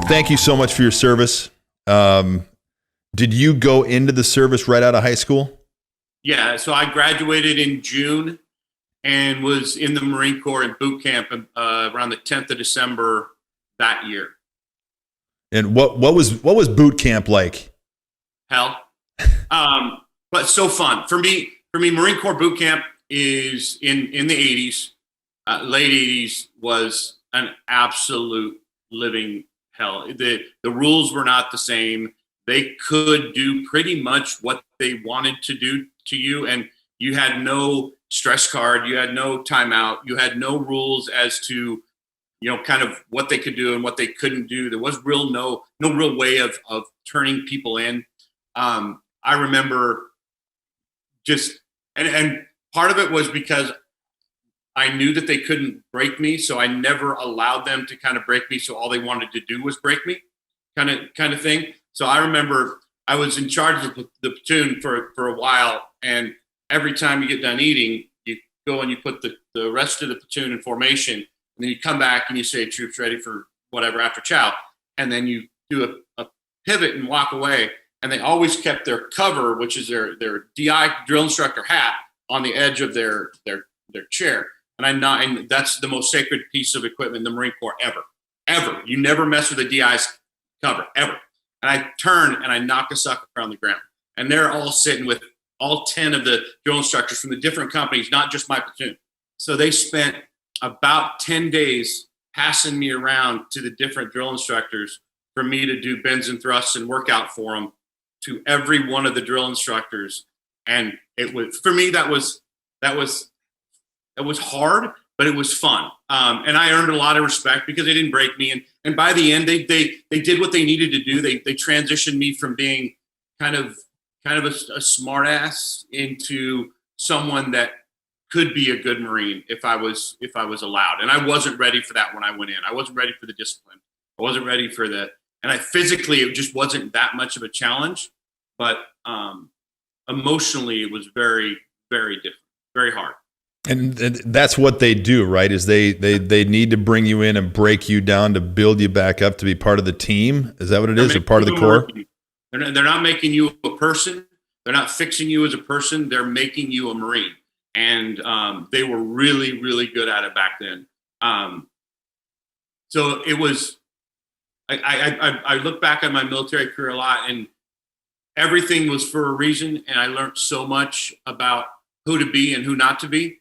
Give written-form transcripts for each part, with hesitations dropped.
thank you so much for your service. Did you go into the service right out of high school? Yeah, so I graduated in June and was in the Marine Corps in boot camp around the 10th of December that year. And what was boot camp like? Hell. But so fun. For me, Marine Corps boot camp is in the 80s, late 80s was an absolute living hell. The rules were not the same. They could do pretty much what they wanted to do to you, and you had no stress card, you had no timeout, you had no rules as to, kind of what they could do and what they couldn't do. There was no real way of turning people in. I remember just, and part of it was because I knew that they couldn't break me, so I never allowed them to kind of break me. So all they wanted to do was break me, kind of thing. So I remember I was in charge of the platoon for a while, and every time you get done eating, you go and you put the rest of the platoon in formation, and then you come back and you say, troops ready for whatever after chow, and then you do a pivot and walk away. And they always kept their cover, which is their DI drill instructor hat, on the edge of their chair. And that's the most sacred piece of equipment in the Marine Corps ever. You never mess with the DI's cover, ever. And I turn and I knock a sucker on the ground. And they're all sitting with all 10 of the drill instructors from the different companies, not just my platoon. So they spent about 10 days passing me around to the different drill instructors for me to do bends and thrusts and workout for them, to every one of the drill instructors. And it was, for me, that was hard, but it was fun. And I earned a lot of respect because they didn't break me. And by the end, they did what they needed to do. They transitioned me from being kind of a smart ass into someone that could be a good Marine if I was allowed. And I wasn't ready for that when I went in. I wasn't ready for the discipline. I wasn't ready for and physically, it just wasn't that much of a challenge, but emotionally, it was very, very different, very hard. And that's what they do, right? Is they need to bring you in and break you down to build you back up to be part of the team? Is that what it is? Or part of the Corps? They're not making you a person. They're not fixing you as a person. They're making you a Marine. And they were really, really good at it back then. So it was, I look back on my military career a lot, and everything was for a reason. And I learned so much about who to be and who not to be.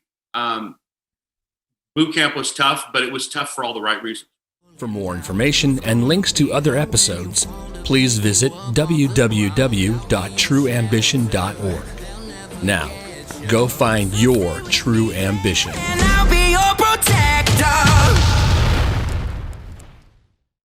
Boot camp was tough, but it was tough for all the right reasons. For more information and links to other episodes, please visit www.trueambition.org. Now, go find your true ambition.